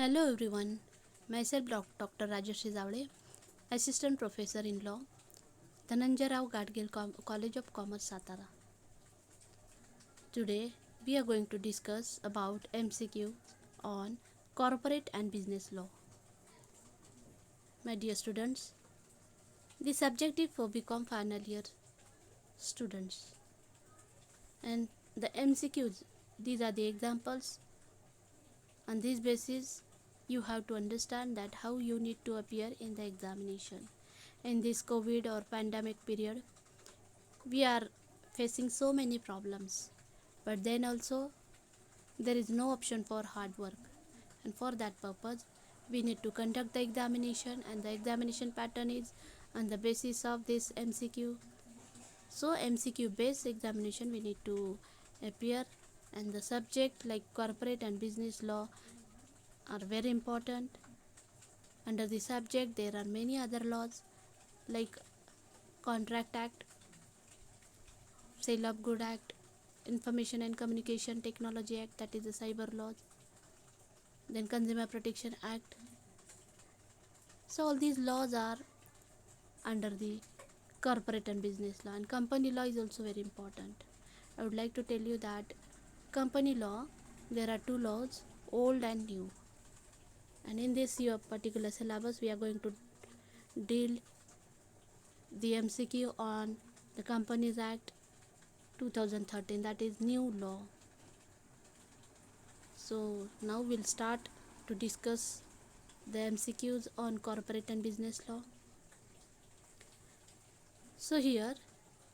Hello everyone, myself Dr. Rajashri Zavde, Assistant Professor in Law, Dhananjay Rao Gadgil College of Commerce, Satara. Today we are going to discuss about MCQ on corporate and business law. My dear students, the subjective for BCom final year students and the MCQs, these are the examples. On this basis, you have to understand that how you need to appear in the examination. In this COVID or pandemic period, we are facing so many problems, but then also there is no option for hard work, and for that purpose we need to conduct the examination, and the examination pattern is on the basis of this MCQ. So MCQ based examination we need to appear, and the subject like corporate and business law are very important. Under the subject there are many other laws like Contract Act, Sale of Good Act, Information and Communication Technology Act, that is the cyber laws, then Consumer Protection Act. So all these laws are under the corporate and business law, and company law is also very important. I would like to tell you that company law, there are two laws, old and new, and in this your particular syllabus we are going to deal the MCQ on the Companies Act 2013, that is new law. So now we'll start to discuss the MCQs on corporate and business law. So here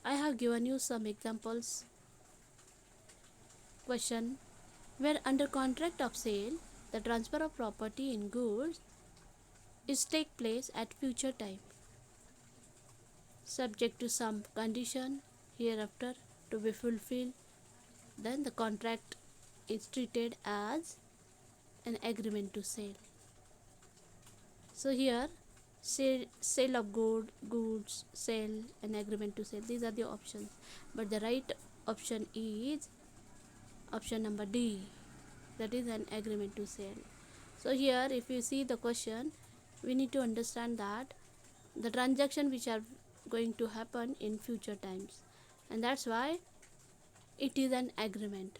I have given you some examples question where under contract of sale the transfer of property in goods is take place at future time subject to some condition hereafter to be fulfilled, then the contract is treated as an agreement to sale. So here sale of goods, sale, and agreement to sale, these are the options, but the right option is option number D, that is an agreement to sale. So here if you see the question, we need to understand that the transaction which are going to happen in future times, and that's why it is an agreement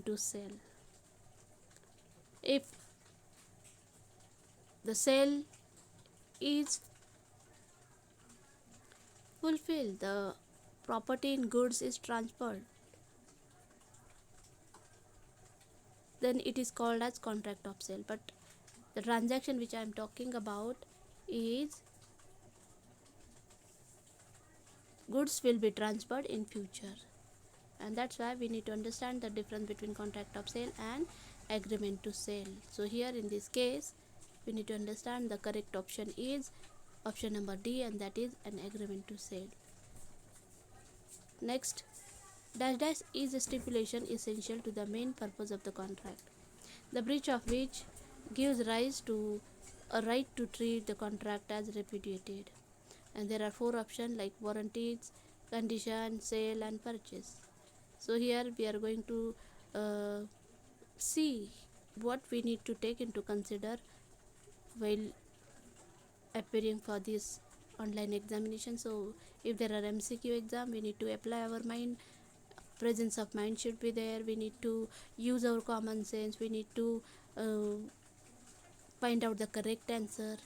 to sell. If the sale is fulfilled, the property in goods is transferred, then it is called as contract of sale. But the transaction which I am talking about is goods will be transferred in future, and that's why we need to understand the difference between contract of sale and agreement to sale. So here in this case we need to understand the correct option is option number D, and that is an agreement to sale. Next, dash dash is a stipulation essential to the main purpose of the contract, the breach of which gives rise to a right to treat the contract as repudiated. And there are four options like warranties, condition, sale, and purchase. So here we are going to see what we need to take into consider while appearing for this online examination. So if there are MCQ exam, we need to apply our mind, presence of mind should be there, we need to use our common sense, we need to find out the correct answer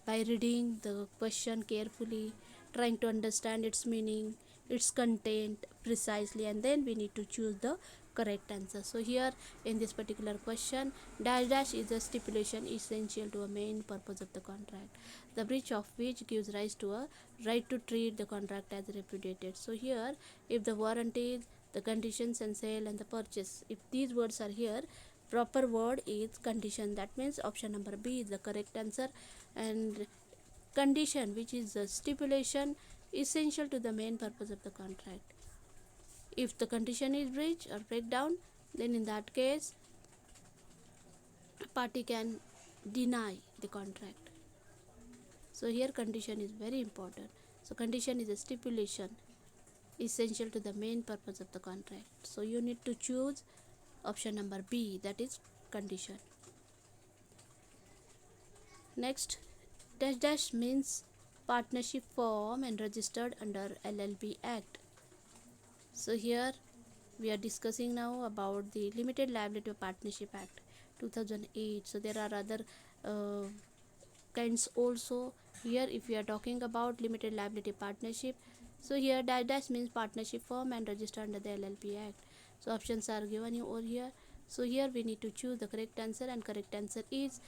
by reading the question carefully, trying to understand its meaning, its content precisely, and then we need to choose the correct answer. So here in this particular question, dash dash is a stipulation essential to a main purpose of the contract, the breach of which gives rise to a right to treat the contract as repudiated. So here if the warranties, the conditions, and sale, and the purchase, if these words are here, proper word is condition, that means option number B is the correct answer. And condition, which is a stipulation essential to the main purpose of the contract, if the condition is breached or breakdown, then in that case a party can deny the contract. So here condition is very important. So condition is a stipulation essential to the main purpose of the contract. So you need to choose option number B, that is condition. Next, dash dash means partnership form and registered under LLP Act. So here we are discussing now about the Limited Liability Partnership Act 2008. So there are other uh, kinds also. Here if we are talking about limited liability partnership, so here dash dash means partnership form and registered under the LLP Act. So options are given you over here. So here we need to choose the correct answer, and correct answer is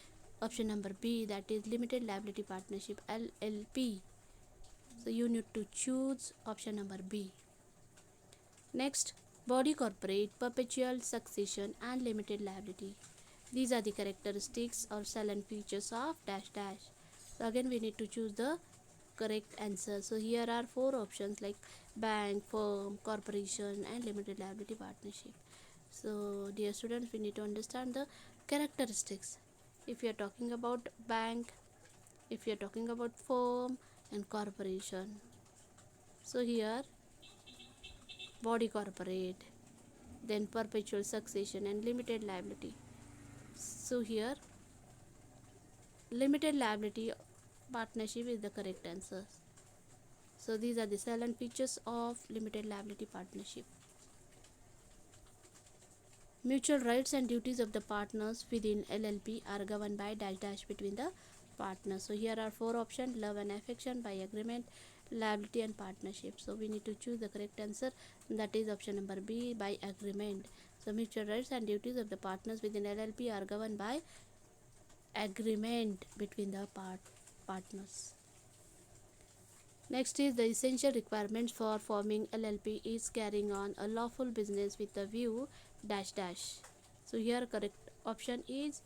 option number B, that is limited liability partnership LLP. So you need to choose option number B. Next, body corporate, perpetual succession and limited liability. These are the characteristics or salient features of dash dash. So again we need to choose the correct answer. So here are four options like bank, firm, corporation and limited liability partnership. So dear students, we need to understand the characteristics. If you are talking about bank, if you are talking about firm and corporation, so here body corporate, then perpetual succession and limited liability. So here limited liability partnership is the correct answer. So these are the salient features of limited liability partnership. Mutual rights and duties of the partners within LLP are governed by dash dash between the partners. So here are four options: love and affection, by agreement, liability and partnership. So we need to choose the correct answer, that is option number B, by agreement. So mutual rights and duties of the partners within LLP are governed by agreement between the partners. Next is the essential requirements for forming LLP is carrying on a lawful business with a view dash dash. So here correct option is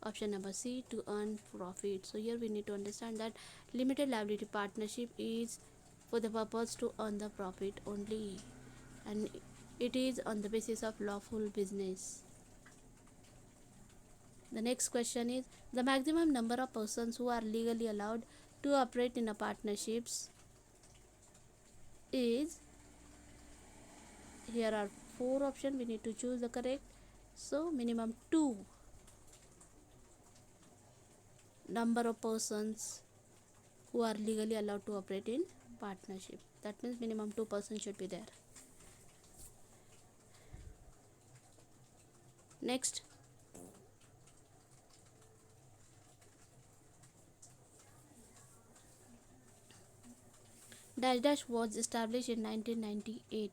option number C, to earn profit. So here we need to understand that limited liability partnership is for the purpose to earn the profit only, and it is on the basis of lawful business. The next question is the maximum number of persons who are legally allowed to operate in a partnerships is, here are four options, we need to choose the correct. So minimum 2 number of persons who are legally allowed to operate in partnership, that means minimum 2 persons should be there. Next, dash dash was established in 1998.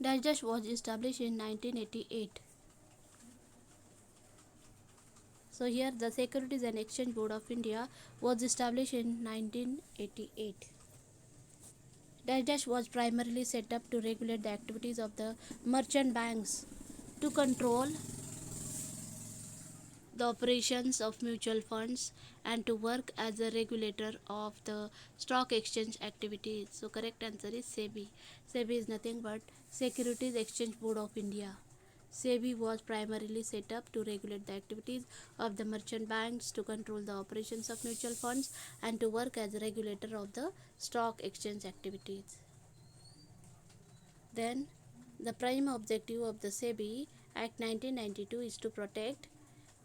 Dash dash was established in 1988. So here the Securities and Exchange Board of India was established in 1988. Dash dash was primarily set up to regulate the activities of the merchant banks, to control the operations of mutual funds, and to work as a regulator of the stock exchange activities. So correct answer is SEBI. SEBI is nothing but Securities Exchange Board of India. SEBI was primarily set up to regulate the activities of the merchant banks, to control the operations of mutual funds, and to work as a regulator of the stock exchange activities. Then the prime objective of the SEBI Act 1992 is to protect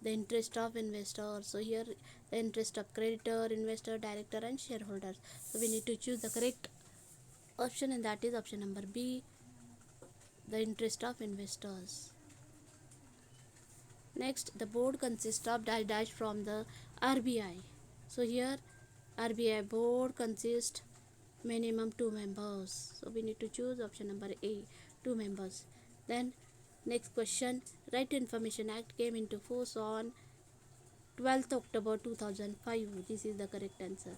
the interest of investors. So here the interest of creditor, investor, director and shareholders. So we need to choose the correct option, and that is option number B, the interest of investors. Next, the board consists of dash dash from the RBI. So here RBI board consists minimum 2 members. So we need to choose option number A, 2 members. Then next question, Right to Information Act came into force on 12th October 2005. This is the correct answer.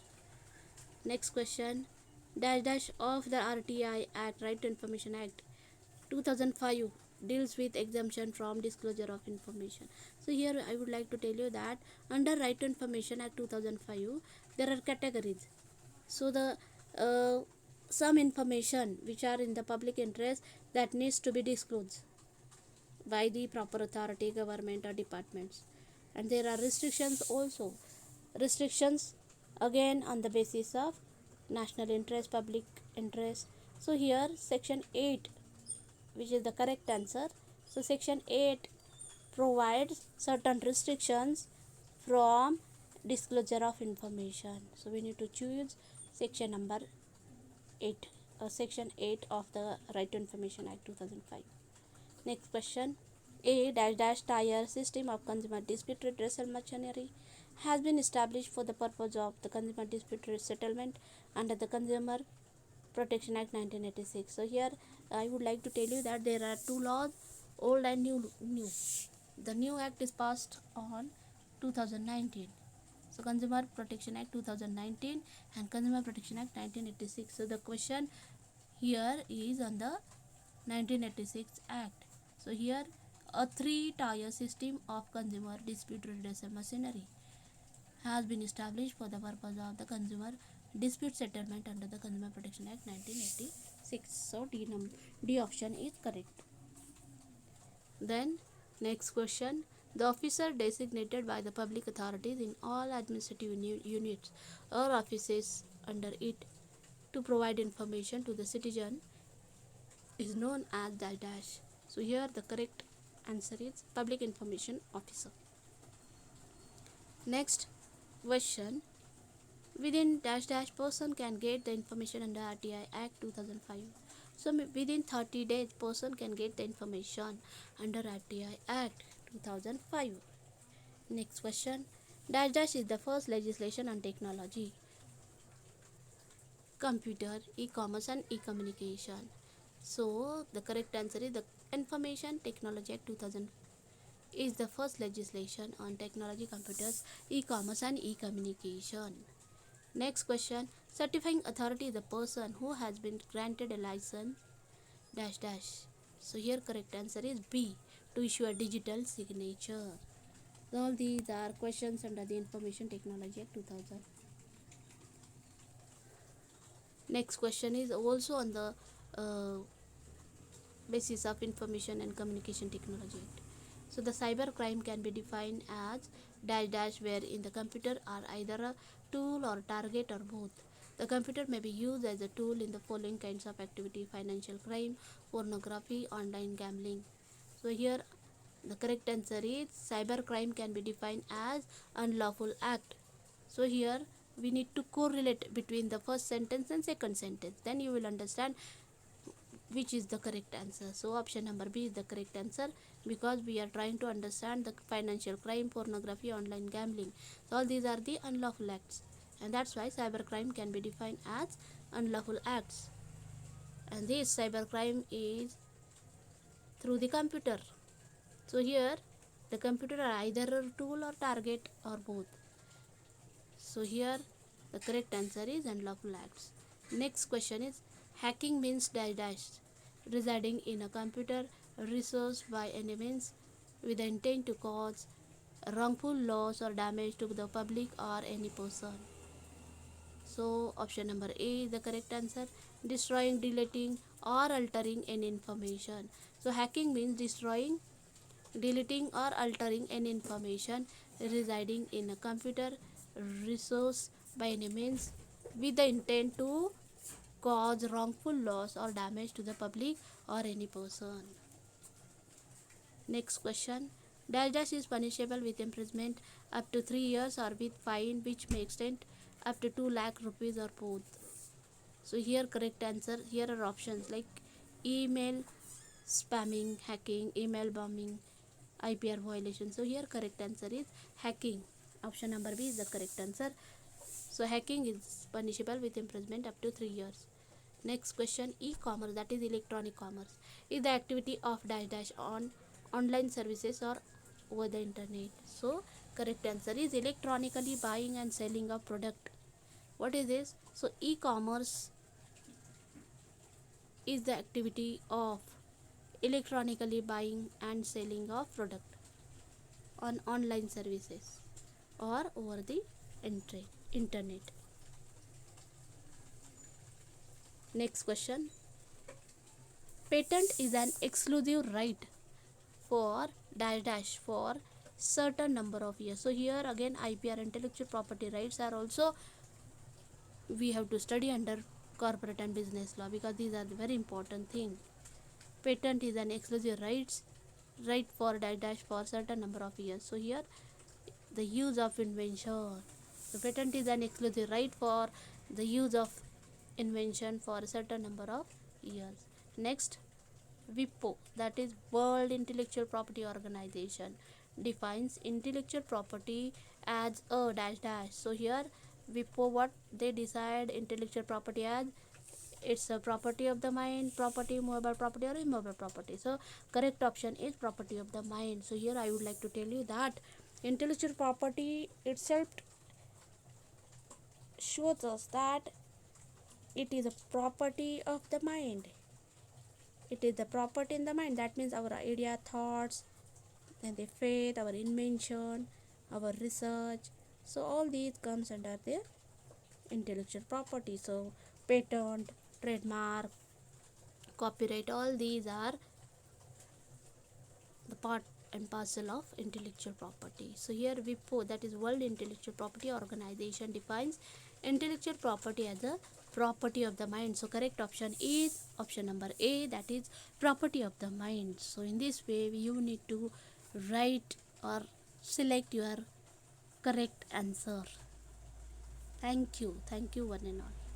Next question, dash dash of the RTI Act, Right to Information Act 2005, deals with exemption from disclosure of information. So here I would like to tell you that under Right to Information Act 2005 there are categories. So the some information which are in the public interest, that needs to be disclosed by the proper authority, government or departments, and there are restrictions also. restrictions again on the basis of national interest, public interest. So here section 8, which is the correct answer. So section 8 provides certain restrictions from disclosure of information. So we need to choose section number 8, section 8 of the Right to Information Act 2005. Next question. A dash dash tier system of consumer dispute redressal machinery has been established for the purpose of the consumer dispute settlement under the Consumer Protection Act 1986. So here I would like to tell you that there are two laws, old and new. The new act is passed on 2019. So Consumer Protection Act 2019 and Consumer Protection Act 1986. So the question here is on the 1986 Act. So here a three-tier system of consumer dispute redressal machinery has been established for the purpose of the consumer dispute settlement under the Consumer Protection Act 1986. So D option is correct. Then next question. The officer designated by the public authorities in all administrative units or offices under it to provide information to the citizen is known as dash dash. So here the correct answer is public information officer. Next question. Within dash dash person can get the information under RTI Act 2005. So within 30 days person can get the information under RTI Act 2005. Next question. Dash dash is the first legislation on technology, computer, e-commerce and e-communication. So the correct answer is the Information Technology Act 2000 is the first legislation on technology, computers, e-commerce and e-communication. Next question. Certifying authority is the person who has been granted a license dash dash. So here correct answer is B, to issue a digital signature. All these are questions under the Information Technology Act 2000. Next question is also on the basis of Information and Communication Technology Act. So the cyber crime can be defined as dash dash, wherein the computer are either a tool or target or both. The computer may be used as a tool in the following kinds of activity: financial crime, pornography, online gambling. So here the correct answer is cyber crime can be defined as unlawful act. So here we need to correlate between the first sentence and second sentence, then you will understand which is the correct answer. So option number B is the correct answer, because we are trying to understand the financial crime, pornography, online gambling. So all these are the unlawful acts, and that's why cybercrime can be defined as unlawful acts. And this cybercrime is through the computer. So here the computer are either a tool or target or both. So here the correct answer is unlawful acts. Next question is hacking means dash dash, residing in a computer resource by any means with the intent to cause wrongful loss or damage to the public or any person. So option number A is the correct answer. Destroying, deleting or altering any information. So hacking means destroying, deleting or altering any information residing in a computer resource by any means with the intent to cause wrongful loss or damage to the public or any person. Next question. Dash dash is punishable with imprisonment up to 3 years or with fine which may extend up to 2 lakh rupees or both. So here correct answer, here are options like email spamming, hacking, email bombing, IPR violation. So here correct answer is hacking. Option number B is the correct answer. So hacking is punishable with imprisonment up to 3 years. Next question. E-commerce, that is electronic commerce, is the activity of dash dash on online services or over the internet. So correct answer is electronically buying and selling of product. What is this? So e-commerce is the activity of electronically buying and selling of product on online services or over the internet. Next question. Patent is an exclusive right for dash dash for certain number of years. So here again IPR, intellectual property rights, are also we have to study under corporate and business law, because these are the very important thing. Patent is an exclusive right for dash dash for certain number of years. So here the use of invention, the patent is an exclusive right for the use of invention for a certain number of years. Next, WIPO, that is World Intellectual Property Organization, defines intellectual property as a dash dash. So here WIPO, what they decide intellectual property as, it's a property of the mind, property, movable property or immobile property. So correct option is property of the mind. So here I would like to tell you that intellectual property itself shows us that it is a property of the mind. It is the property in the mind. That means our idea, thoughts, and the faith, our invention, our research. So all these comes under the intellectual property. So patent, trademark, copyright, all these are the part and parcel of intellectual property. So here WIPO, that is World Intellectual Property Organization, defines intellectual property as a property of the mind. So correct option is option number A, that is property of the mind. So in this way you need to write or select your correct answer. Thank you one and all.